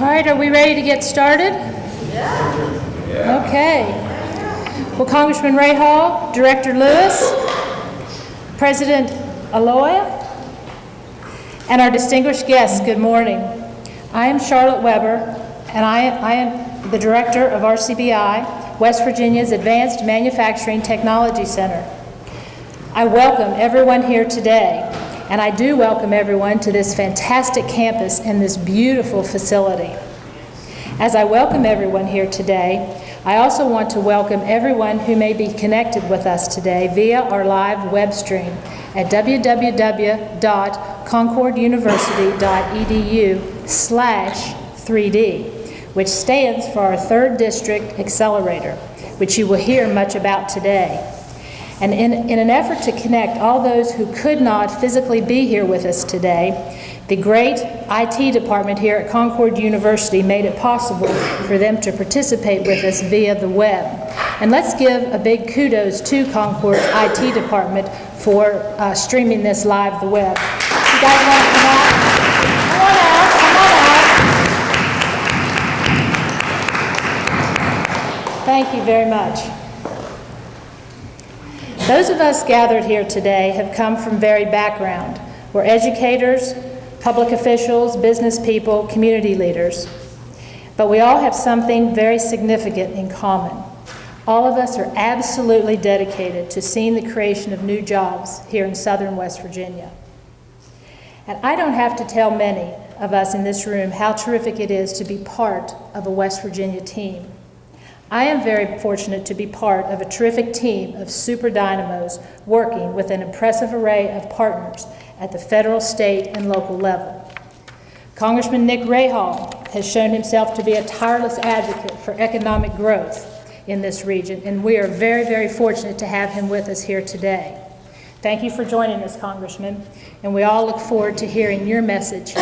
All right, are we ready to get started? Yeah. Okay. Well, Congressman Rahall, Director Lewis, President Aloya, and our distinguished guests, good morning. I am Charlotte Weber, and I am the Director of RCBI, West Virginia's Advanced Manufacturing Technology Center. I welcome everyone here today, and I do welcome everyone to this fantastic campus and this beautiful facility. As I welcome everyone here today, I also want to welcome everyone who may be connected with us today via our live web stream at www.concorduniversity.edu/3D, which stands for our Third District Accelerator, which you will hear much about today. And in an effort to connect all those who could not physically be here with us today, the great IT department here at Concord University made it possible for them to participate with us via the web. And let's give a big kudos to Concord's IT department for streaming this live the web. You guys want to come out? Come on out, come on out. Thank you very much. Those of us gathered here today have come from varied backgrounds. We're educators, public officials, business people, community leaders. But we all have something very significant in common. All of us are absolutely dedicated to seeing the creation of new jobs here in southern West Virginia. And I don't have to tell many of us in this room how terrific it is to be part of a West Virginia team. I am very fortunate to be part of a terrific team of super dynamos working with an impressive array of partners at the federal, state, and local level. Congressman Nick Rahall has shown himself to be a tireless advocate for economic growth in this region, and we are very, very fortunate to have him with us here today. Thank you for joining us, Congressman, and we all look forward to hearing your message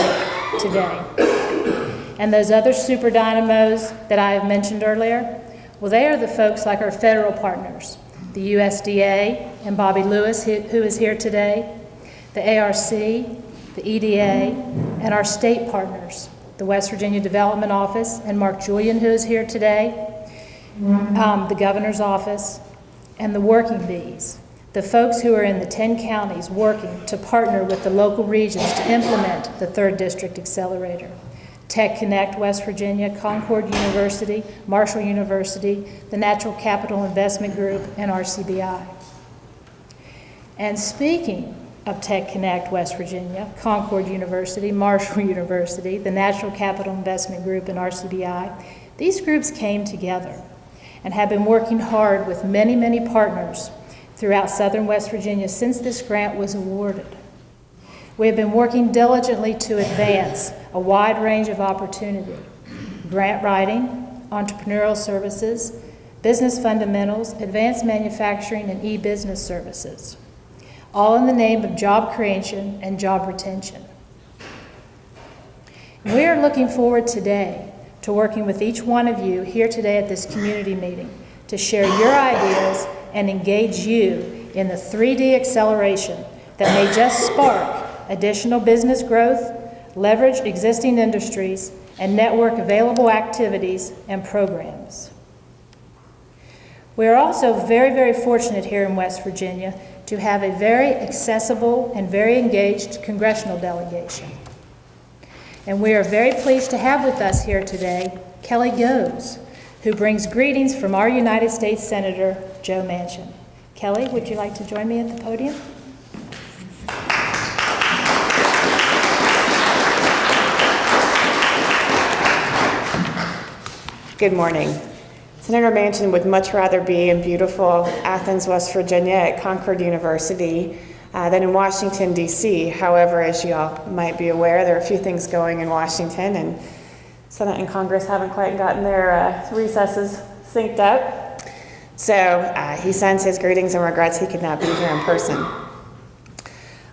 today. And those other super dynamos that I have mentioned earlier, well, they are the folks like our federal partners, the USDA and Bobby Lewis, who is here today, the ARC, the EDA, and our state partners, the West Virginia Development Office and Mark Julian, who is here today, the Governor's Office, and the working bees, the folks who are in the 10 counties working to partner with the local regions to implement the Third District Accelerator. Tech Connect West Virginia, Concord University, Marshall University, the Natural Capital Investment Group, and RCBI. And speaking of Tech Connect West Virginia, Concord University, Marshall University, the Natural Capital Investment Group, and RCBI, these groups came together and have been working hard with many, many partners throughout southern West Virginia since this grant was awarded. We have been working diligently to advance a wide range of opportunity: grant writing, entrepreneurial services, business fundamentals, advanced manufacturing, and e-business services, all in the name of job creation and job retention. We are looking forward today to working with each one of you here today at this community meeting to share your ideas and engage you in the 3D acceleration that may just spark additional business growth, leverage existing industries, and network available activities and programs. We are also very, very fortunate here in West Virginia to have a very accessible and very engaged congressional delegation. And we are very pleased to have with us here today Kelly Goes, who brings greetings from our United States Senator Joe Manchin. Kelly, would you like to join me at the podium? Good morning. Senator Manchin would much rather be in beautiful Athens, West Virginia at Concord University than in Washington, D.C. However, as you all might be aware, there are a few things going in Washington, and Senate and Congress haven't quite gotten their recesses synced up. So he sends his greetings and regrets he could not be here in person.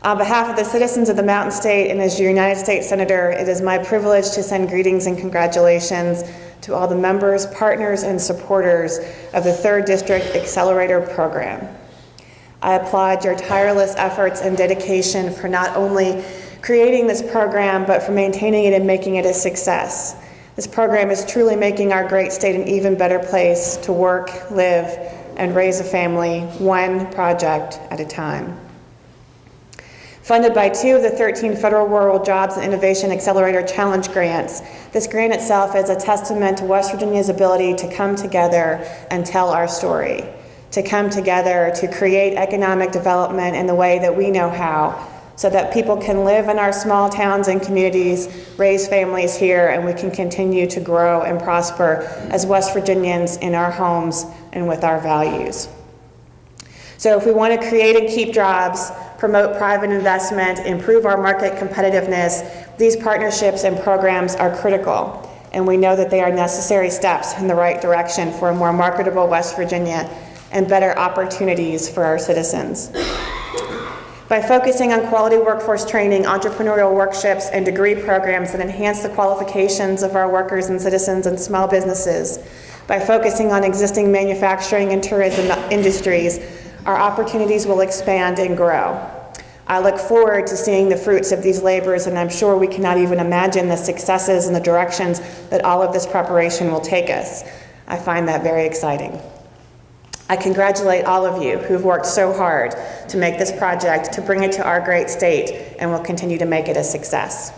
On behalf of the citizens of the Mountain State and as your United States Senator, it is my privilege to send greetings and congratulations to all the members, partners, and supporters of the Third District Accelerator program. I applaud your tireless efforts and dedication for not only creating this program, but for maintaining it and making it a success. This program is truly making our great state an even better place to work, live, and raise a family, one project at a time. Funded by 2 of the 13 federal Rural Jobs and Innovation Accelerator Challenge grants, this grant itself is a testament to West Virginia's ability to come together and tell our story, to come together to create economic development in the way that we know how, so that people can live in our small towns and communities, raise families here, and we can continue to grow and prosper as West Virginians in our homes and with our values. So if we want to create and keep jobs, promote private investment, improve our market competitiveness, these partnerships and programs are critical, and we know that they are necessary steps in the right direction for a more marketable West Virginia and better opportunities for our citizens. By focusing on quality workforce training, entrepreneurial workshops, and degree programs that enhance the qualifications of our workers and citizens and small businesses, by focusing on existing manufacturing and tourism industries, our opportunities will expand and grow. I look forward to seeing the fruits of these labors, and I'm sure we cannot even imagine the successes and the directions that all of this preparation will take us. I find that very exciting. I congratulate all of you who've worked so hard to make this project, to bring it to our great state, and will continue to make it a success.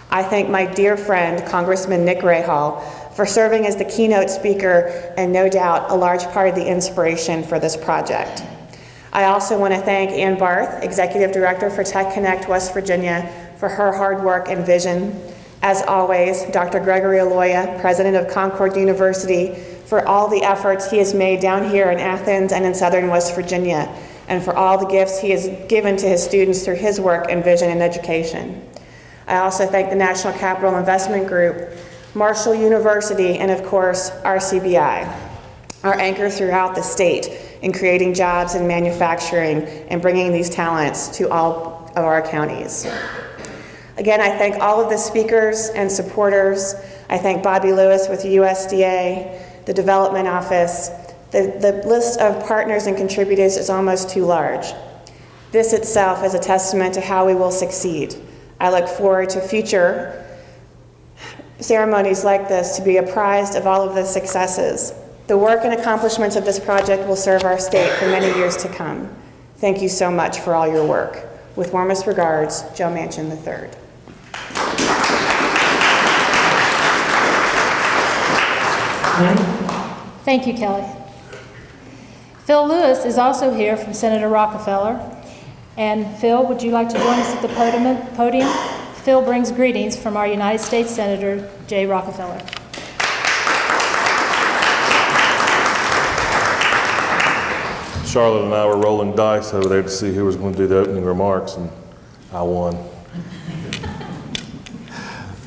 I thank my dear friend, Congressman Nick Rahall, for serving as the keynote speaker and no doubt a large part of the inspiration for this project. I also want to thank Ann Barth, Executive Director for Tech Connect West Virginia, for her hard work and vision. As always, Dr. Gregory Aloya, President of Concord University, for all the efforts he has made down here in Athens and in Southern West Virginia, and for all the gifts he has given to his students through his work and vision in education. I also thank the National Capital Investment Group, Marshall University, and of course, RCBI, our anchor throughout the state in creating jobs and manufacturing and bringing these talents to all of our counties. Again, I thank all of the speakers and supporters. I thank Bobby Lewis with USDA, the Development Office. The list of partners and contributors is almost too large. This itself is a testament to how we will succeed. I look forward to future ceremonies like this to be apprised of all of the successes. The work and accomplishments of this project will serve our state for many years to come. Thank you so much for all your work. With warmest regards, Joe Manchin III. Thank you, Kelly. Phil Lewis is also here from Senator Rockefeller. And Phil, would you like to join us at the podium? Phil brings greetings from our United States Senator, Jay Rockefeller. Charlotte and I were rolling dice over there to see who was going to do the opening remarks, and I won.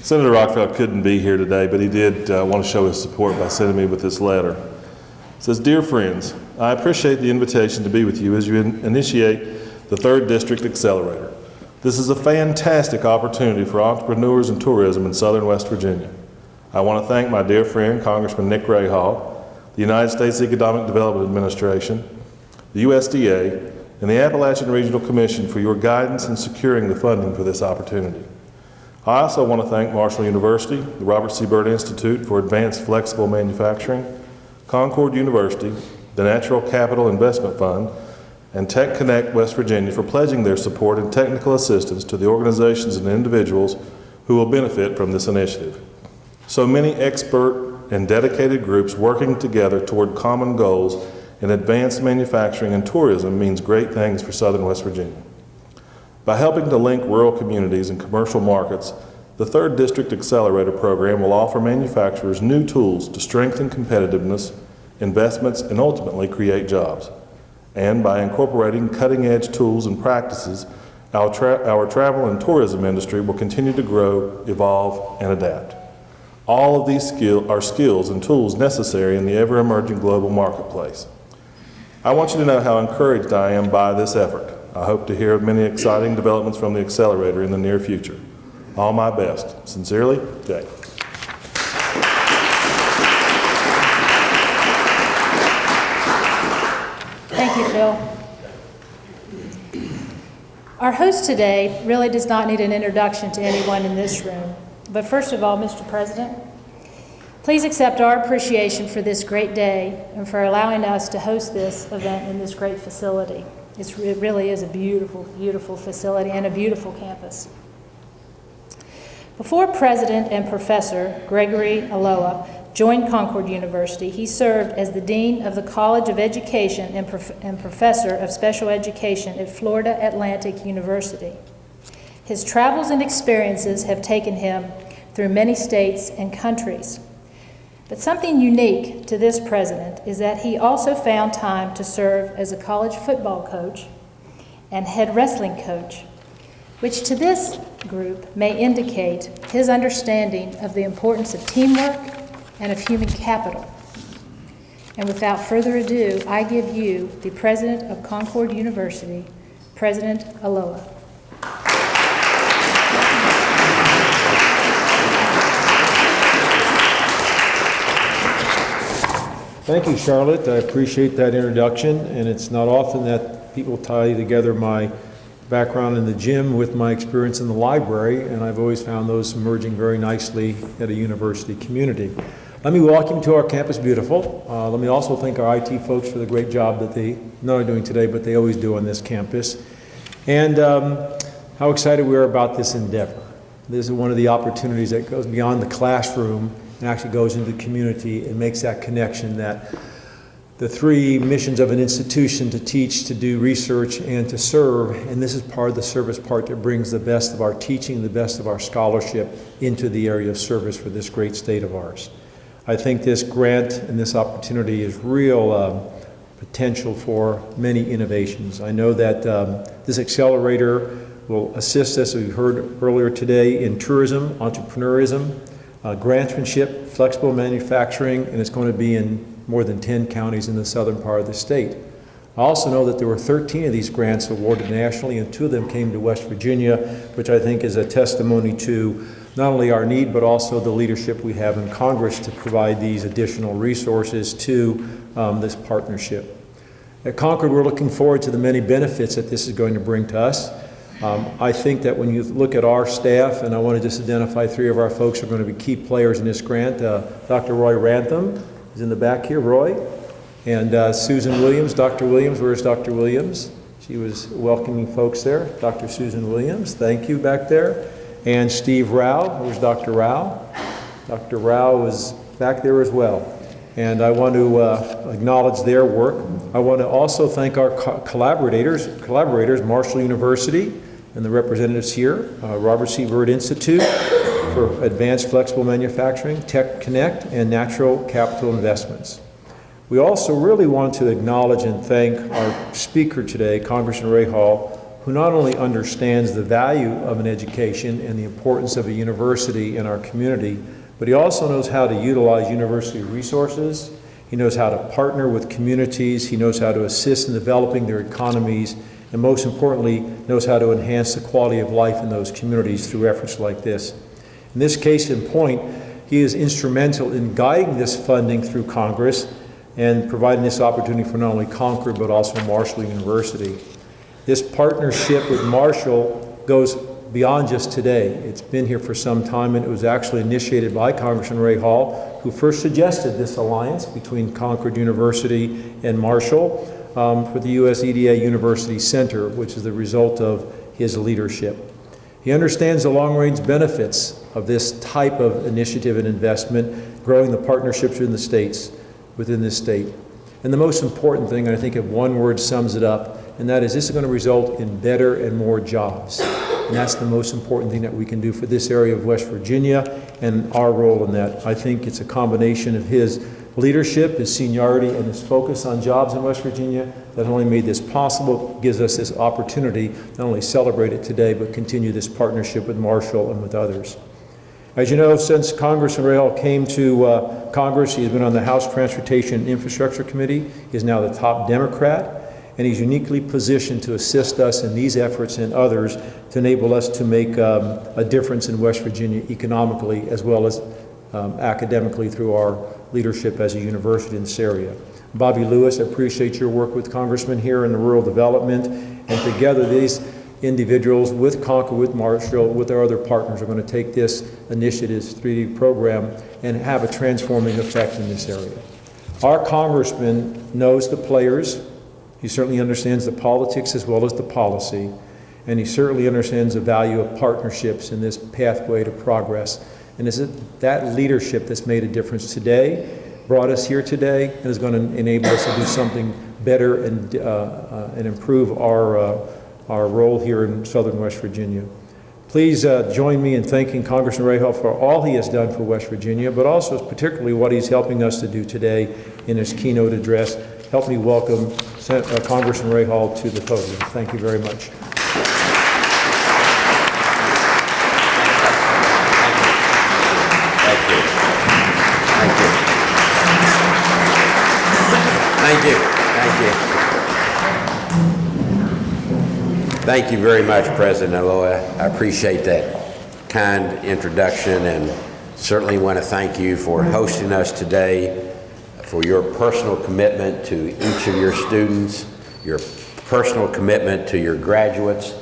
Senator Rockefeller couldn't be here today, but he did want to show his support by sending me with this letter. It says, "Dear friends, I appreciate the invitation to be with you as you initiate the Third District Accelerator. This is a fantastic opportunity for entrepreneurs and tourism in southern West Virginia. I want to thank my dear friend, Congressman Nick Rahall, the United States Economic Development Administration, the USDA, and the Appalachian Regional Commission for your guidance in securing the funding for this opportunity. I also want to thank Marshall University, the Robert C. Byrd Institute for Advanced Flexible Manufacturing, Concord University, the Natural Capital Investment Fund, and Tech Connect West Virginia for pledging their support and technical assistance to the organizations and individuals who will benefit from this initiative. So many expert and dedicated groups working together toward common goals in advanced manufacturing and tourism means great things for southern West Virginia. By helping to link rural communities and commercial markets, the Third District Accelerator program will offer manufacturers new tools to strengthen competitiveness, investments, and ultimately create jobs. And by incorporating cutting-edge tools and practices, our travel and tourism industry will continue to grow, evolve, and adapt. All of these are skills and tools necessary in the ever-emerging global marketplace. I want you to know how encouraged I am by this effort. I hope to hear of many exciting developments from the Accelerator in the near future. All my best. Sincerely, Jay." Thank you, Phil. Our host today really does not need an introduction to anyone in this room. But first of all, Mr. President, Please accept our appreciation for this great day and for allowing us to host this event in this great facility. It really is a beautiful, beautiful facility and a beautiful campus. Before President and Professor Gregory Aloha joined Concord University, he served as the Dean of the College of Education and Professor of Special Education at Florida Atlantic University. His travels and experiences have taken him through many states and countries. But something unique to this president is that he also found time to serve as a college football coach and head wrestling coach, which to this group may indicate his understanding of the importance of teamwork and of human capital. And without further ado, I give you the president of Concord University, President Aloha. Thank you, Charlotte. I appreciate that introduction, and it's not often that people tie together my background in the gym with my experience in the library, and I've always found those merging very nicely at a university community. Let me welcome you to our campus beautiful. Let me also thank our IT folks for the great job that they not only doing today, but they always do on this campus. And how excited we are about this endeavor. This is one of the opportunities that goes beyond the classroom and actually goes into the community and makes that connection that the three missions of an institution: to teach, to do research, and to serve. And this is part of the service part that brings the best of our teaching, the best of our scholarship into the area of service for this great state of ours. I think this grant and this opportunity is real potential for many innovations. I know that this accelerator will assist us, as we heard earlier today, in tourism, entrepreneurism, grantsmanship, flexible manufacturing, and it's going to be in more than 10 counties in the southern part of the state. I also know that there were 13 of these grants awarded nationally, and 2 of them came to West Virginia, which I think is a testimony to not only our need, but also the leadership we have in Congress to provide these additional resources to this partnership. At Concord, we're looking forward to the many benefits that this is going to bring to us. I think that when you look at our staff, and I want to just identify 3 of our folks who are going to be key players in this grant. Dr. Roy Rantham is in the back here, Roy. And Susan Williams. Dr. Williams, where's Dr. Williams? She was welcoming folks there. Dr. Susan Williams, thank you back there. And Steve Rao, where's Dr. Rao? Dr. Rao was back there as well. And I want to acknowledge their work. I want to also thank our collaborators, Marshall University, and the representatives here, Robert C. Byrd Institute for Advanced Flexible Manufacturing, Tech Connect, and Natural Capital Investments. We also really want to acknowledge and thank our speaker today, Congressman Rahall, who not only understands the value of an education and the importance of a university in our community, but he also knows how to utilize university resources. He knows how to partner with communities. He knows how to assist in developing their economies, and most importantly, knows how to enhance the quality of life in those communities through efforts like this. In this case in point, he is instrumental in guiding this funding through Congress and providing this opportunity for not only Concord, but also Marshall University. This partnership with Marshall goes beyond just today. It's been here for some time, and it was actually initiated by Congressman Rahall, who first suggested this alliance between Concord University and Marshall for the U.S. EDA University Center, which is the result of his leadership. He understands the long-range benefits of this type of initiative and investment, growing the partnerships within this state. And the most important thing, and I think if one word sums it up, and that is this is going to result in better and more jobs. And that's the most important thing that we can do for this area of West Virginia and our role in that. I think it's a combination of his leadership, his seniority, and his focus on jobs in West Virginia that only made this possible, gives us this opportunity not only celebrate it today, but continue this partnership with Marshall and with others. As you know, since Congressman Rahall came to Congress, he has been on the House Transportation and Infrastructure Committee. He is now the top Democrat, and he's uniquely positioned to assist us in these efforts and others to enable us to make a difference in West Virginia economically as well as academically through our leadership as a university in this area. Bobby Lewis, I appreciate your work with Congressman here in the rural development, and together these individuals with Concord, with Marshall, with our other partners are going to take this initiatives 3D program and have a transforming effect in this area. Our congressman knows the players. He certainly understands the politics as well as the policy, and he certainly understands the value of partnerships in this pathway to progress. And it's that leadership that's made a difference today, brought us here today, and is going to enable us to do something better and improve our role here in Southern West Virginia. Please join me in thanking Congressman Rahall for all he has done for West Virginia, but also particularly what he's helping us to do today in his keynote address. Help me welcome Congressman Rahall to the podium. Thank you very much. Thank you very much, President Aloha. I appreciate that kind introduction, and certainly want to thank you for hosting us today, for your personal commitment to each of your students, your personal commitment to your graduates,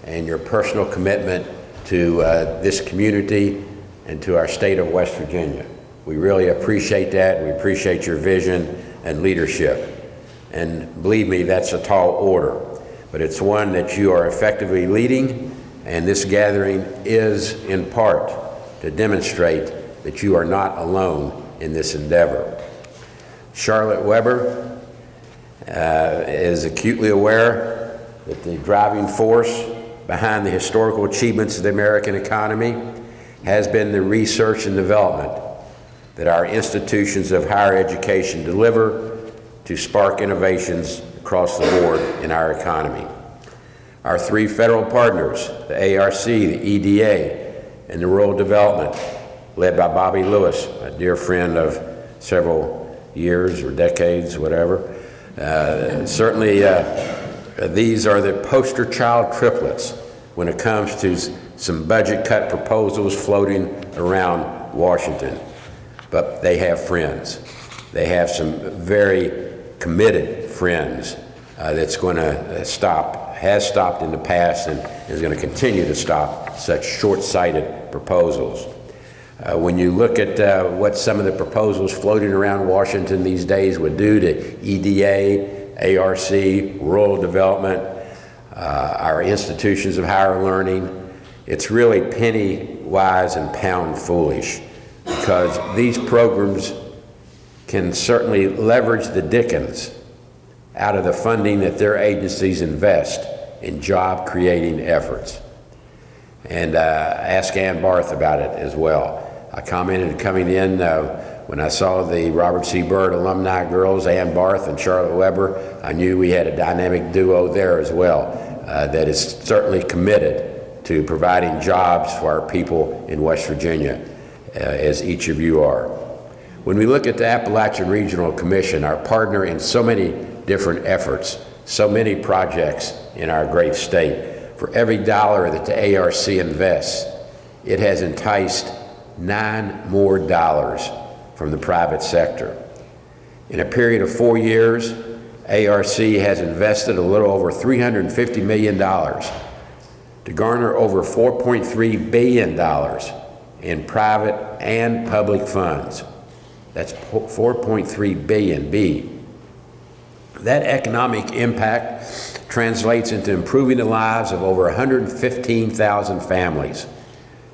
and your personal commitment to this community and to our state of West Virginia. We really appreciate that. We appreciate your vision and leadership. And believe me, that's a tall order, but it's one that you are effectively leading, and this gathering is in part to demonstrate that you are not alone in this endeavor. Charlotte Weber is acutely aware that the driving force behind the historical achievements of the American economy has been the research and development that our institutions of higher education deliver to spark innovations across the board in our economy. Our three federal partners, the ARC, the EDA, and the Rural Development, led by Bobby Lewis, a dear friend of several years or decades, whatever. Certainly, these are the poster child triplets when it comes to some budget cut proposals floating around Washington. But they have friends. They have some very committed friends that's going to has stopped in the past and is going to continue to stop such short-sighted proposals. When you look at what some of the proposals floating around Washington these days would do to EDA, ARC, rural development, our institutions of higher learning, it's really penny wise and pound foolish, because these programs can certainly leverage the dickens out of the funding that their agencies invest in job-creating efforts. And ask Ann Barth about it as well. I commented coming in when I saw the Robert C. Byrd alumni girls, Ann Barth and Charlotte Weber. I knew we had a dynamic duo there as well that is certainly committed to providing jobs for our people in West Virginia, as each of you are. When we look at the Appalachian Regional Commission, our partner in so many different efforts, so many projects in our great state, for every dollar that the ARC invests, it has enticed $9 more from the private sector. In a period of 4 years, ARC has invested a little over $350 million to garner over $4.3 billion in private and public funds. That's 4.3 billion B. That economic impact translates into improving the lives of over 115,000 families,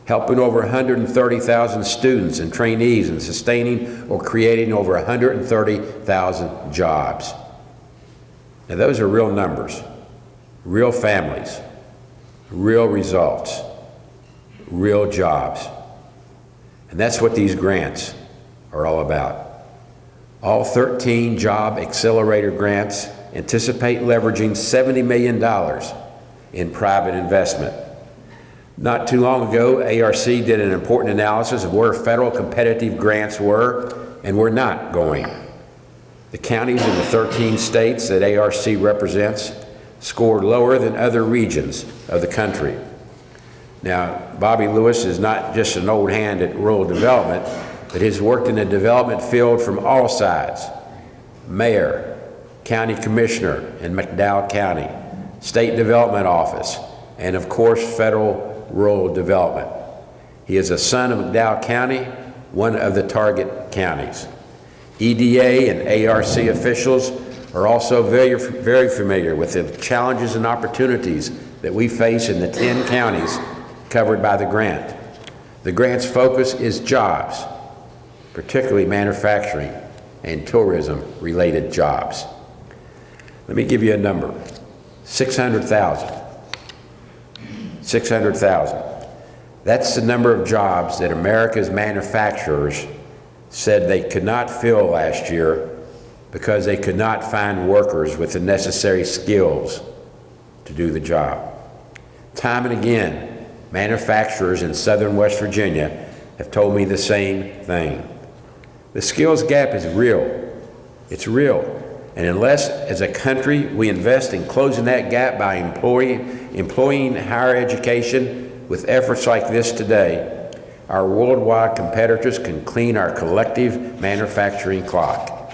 helping over 130,000 students and trainees, and sustaining or creating over 130,000 jobs. Now those are real numbers, real families, real results, real jobs. And that's what these grants are all about. All 13 job accelerator grants anticipate leveraging $70 million in private investment. Not too long ago, ARC did an important analysis of where federal competitive grants were and were not going. The counties in the 13 states that ARC represents scored lower than other regions of the country. Now, Bobby Lewis is not just an old hand at rural development, but has worked in the development field from all sides: mayor, county commissioner in McDowell County, state development office, and of course, federal rural development. He is a son of McDowell County, one of the target counties. EDA and ARC officials are also very familiar with the challenges and opportunities that we face in the 10 counties covered by the grant. The grant's focus is jobs, particularly manufacturing and tourism-related jobs. Let me give you a number, 600,000. 600,000. That's the number of jobs that America's manufacturers said they could not fill last year because they could not find workers with the necessary skills to do the job. Time and again, manufacturers in southern West Virginia have told me the same thing. The skills gap is real. It's real. And unless, as a country, we invest in closing that gap by employing higher education with efforts like this today, our worldwide competitors can clean our collective manufacturing clock.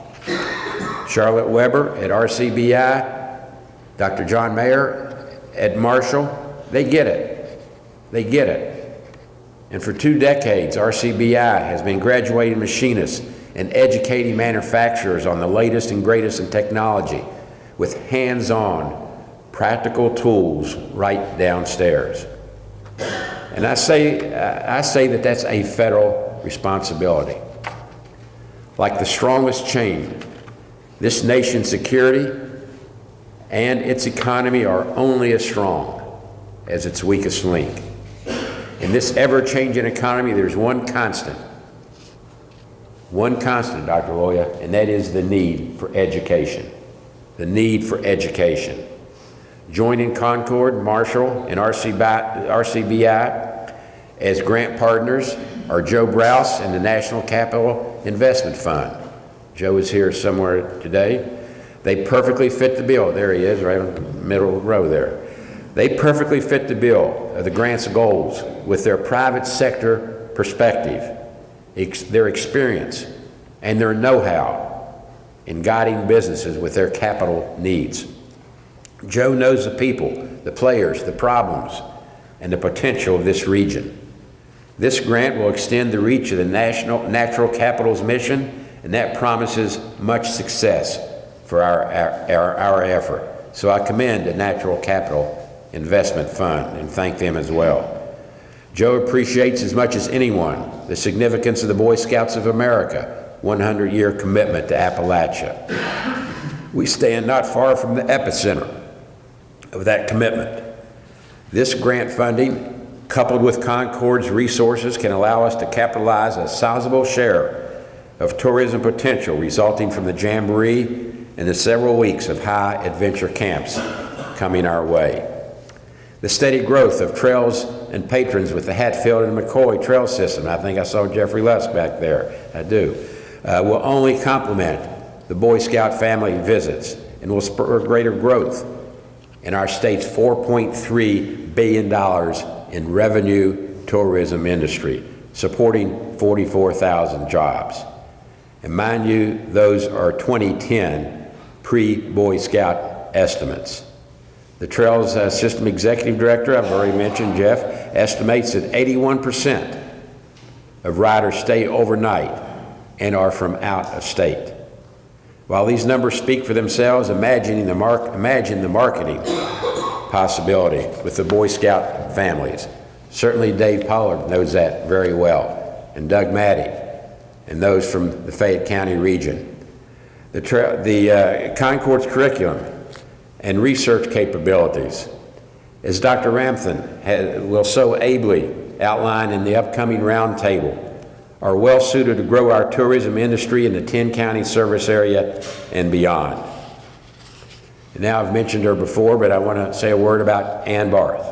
Charlotte Weber at RCBI, Dr. John Mayer at Marshall, they get it. They get it. And for 2 decades, RCBI has been graduating machinists and educating manufacturers on the latest and greatest in technology with hands-on, practical tools right downstairs. And I say that that's a federal responsibility. Like the strongest chain, this nation's security and its economy are only as strong as its weakest link. In this ever-changing economy, there's one constant, Dr. Loya, and that is the need for education. The need for education. Joining Concord, Marshall, and RCBI as grant partners are Joe Browse and the National Capital Investment Fund. Joe is here somewhere today. They perfectly fit the bill. There he is, right on the middle row there. They perfectly fit the bill of the grant's goals with their private sector perspective, their experience, and their know-how in guiding businesses with their capital needs. Joe knows the people, the players, the problems, and the potential of this region. This grant will extend the reach of the Natural Capital's mission, and that promises much success for our effort. So I commend the Natural Capital Investment Fund and thank them as well. Joe appreciates as much as anyone the significance of the Boy Scouts of America 100-year commitment to Appalachia. We stand not far from the epicenter of that commitment. This grant funding, coupled with Concord's resources, can allow us to capitalize a sizable share of tourism potential resulting from the Jamboree and the several weeks of high adventure camps coming our way. The steady growth of trails and patrons with the Hatfield and McCoy trail system, I think I saw Jeffrey Lusk back there, I do, will only complement the Boy Scout family visits and will spur greater growth in our state's $4.3 billion in revenue tourism industry, supporting 44,000 jobs. And mind you, those are 2010 pre-Boy Scout estimates. The Trails System Executive Director, I've already mentioned, Jeff, estimates that 81% of riders stay overnight and are from out of state. While these numbers speak for themselves, imagine the marketing possibility with the Boy Scout families. Certainly Dave Pollard knows that very well, and Doug Maddy, and those from the Fayette County region. The Concord's curriculum and research capabilities, as Dr. Ramthan will so ably outline in the upcoming roundtable, are well suited to grow our tourism industry in the 10-county service area and beyond. And now I've mentioned her before, but I want to say a word about Ann Barth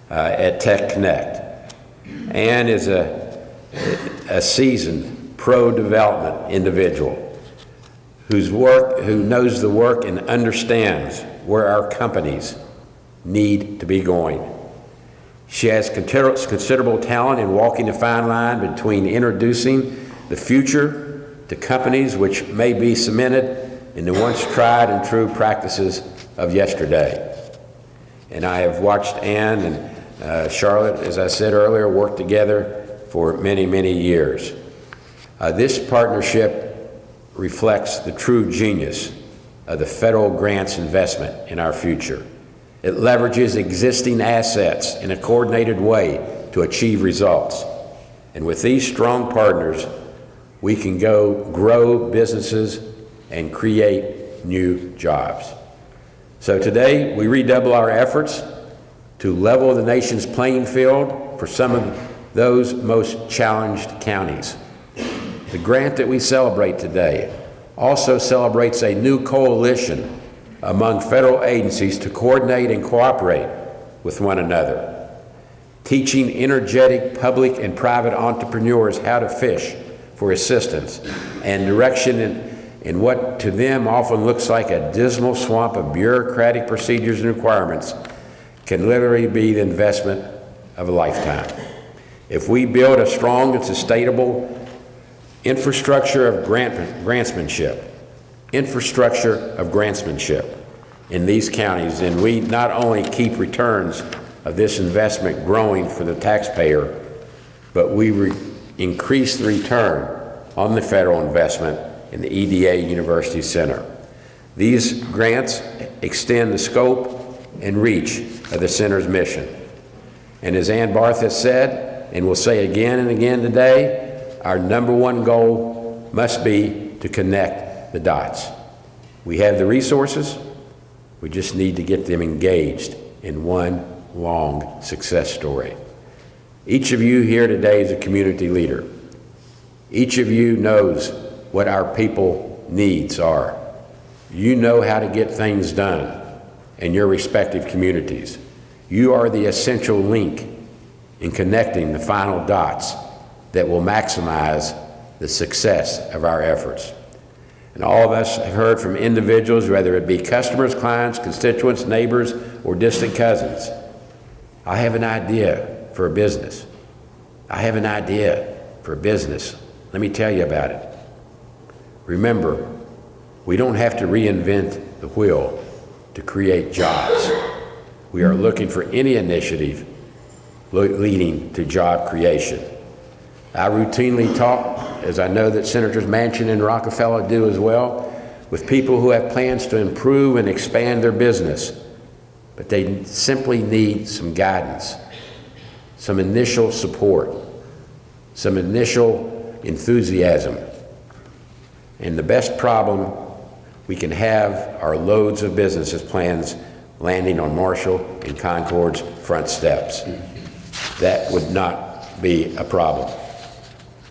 at Tech Connect. Ann is a seasoned pro-development individual who knows the work and understands where our companies need to be going. She has considerable talent in walking the fine line between introducing the future to companies which may be cemented in the once tried and true practices of yesterday. And I have watched Ann and Charlotte, as I said earlier, work together for many, many years. This partnership reflects the true genius of the federal grants investment in our future. It leverages existing assets in a coordinated way to achieve results. And with these strong partners, we can grow businesses and create new jobs. So today, we redouble our efforts to level the nation's playing field for some of those most challenged counties. The grant that we celebrate today also celebrates a new coalition among federal agencies to coordinate and cooperate with one another, teaching energetic public and private entrepreneurs how to fish for assistance and direction in what to them often looks like a dismal swamp of bureaucratic procedures and requirements can literally be the investment of a lifetime. If we build a strong and sustainable infrastructure of grantsmanship in these counties, then we not only keep returns of this investment growing for the taxpayer, but we increase the return on the federal investment in the EDA University Center. These grants extend the scope and reach of the center's mission. And as Ann Barth has said, and will say again and again today, our number one goal must be to connect the dots. We have the resources, we just need to get them engaged in one long success story. Each of you here today is a community leader. Each of you knows what our people needs are. You know how to get things done in your respective communities. You are the essential link in connecting the final dots that will maximize the success of our efforts. And all of us have heard from individuals, whether it be customers, clients, constituents, neighbors, or distant cousins. I have an idea for a business. I have an idea for a business. Let me tell you about it. Remember, we don't have to reinvent the wheel to create jobs. We are looking for any initiative leading to job creation. I routinely talk, as I know that Senators Manchin and Rockefeller do as well, with people who have plans to improve and expand their business, but they simply need some guidance, some initial support, some initial enthusiasm. And the best problem we can have are loads of businesses plans landing on Marshall and Concord's front steps. That would not be a problem.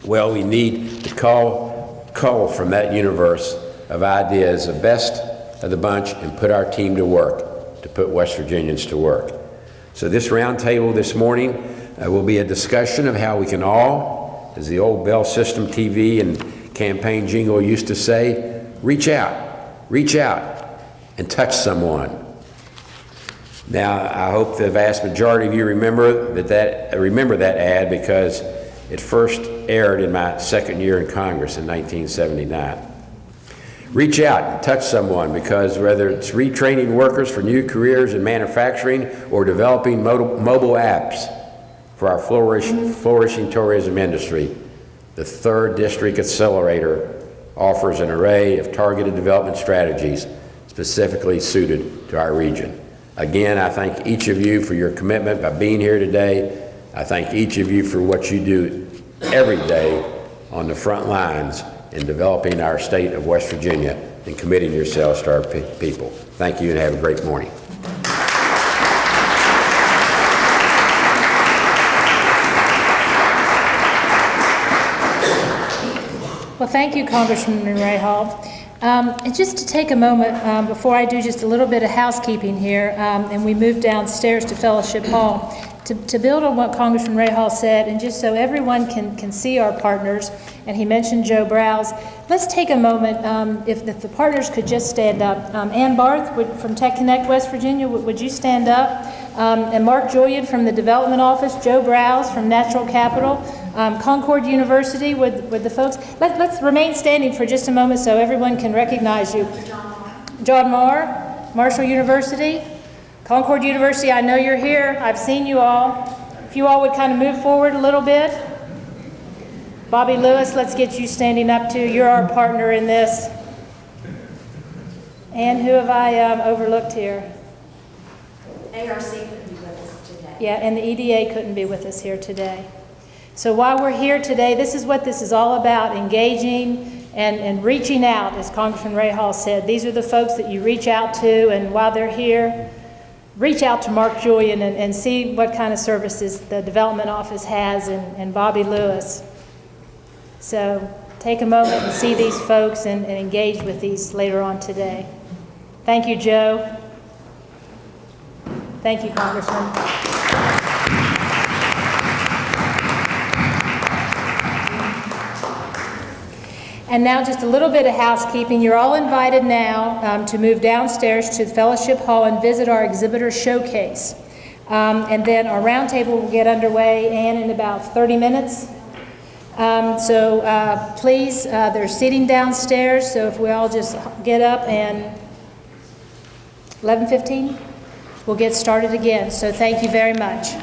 Well, we need to cull from that universe of ideas the best of the bunch and put our team to work, to put West Virginians to work. So this roundtable this morning will be a discussion of how we can all, as the old Bell System TV and campaign jingle used to say, reach out and touch someone. Now, I hope the vast majority of you remember that ad because it first aired in my second year in Congress in 1979. Reach out and touch someone because whether it's retraining workers for new careers in manufacturing or developing mobile apps for our flourishing tourism industry, the Third District Accelerator offers an array of targeted development strategies specifically suited to our region. Again, I thank each of you for your commitment by being here today. I thank each of you for what you do every day on the front lines in developing our state of West Virginia and committing yourselves to our people. Thank you and have a great morning. Well, thank you, Congressman Rahall. And just to take a moment before I do just a little bit of housekeeping here, and we move downstairs to Fellowship Hall, to build on what Congressman Rahall said, and just so everyone can see our partners, and he mentioned Joe Browse, let's take a moment, if the partners could just stand up. Ann Barth from Tech Connect West Virginia, would you stand up? And Mark Julian from the Development Office, Joe Browse from Natural Capital, Concord University with the folks. Let's remain standing for just a moment so everyone can recognize you. John Marr, Marshall University. Concord University, I know you're here. I've seen you all. If you all would kind of move forward a little bit. Bobby Lewis, let's get you standing up too. You're our partner in this. And who have I overlooked here? ARC couldn't be with us today. Yeah, and the EDA couldn't be with us here today. So while we're here today, this is what this is all about, engaging and reaching out, as Congressman Rahall said. These are the folks that you reach out to, and while they're here, reach out to Mark Julian and see what kind of services the Development Office has, and Bobby Lewis. So take a moment and see these folks and engage with these later on today. Thank you, Joe. Thank you, Congressman. And now just a little bit of housekeeping. You're all invited now to move downstairs to the Fellowship Hall and visit our exhibitor showcase. And then our roundtable will get underway, and in about 30 minutes. So please, they're sitting downstairs, so if we all just get up, and 11:15, we'll get started again. So thank you very much.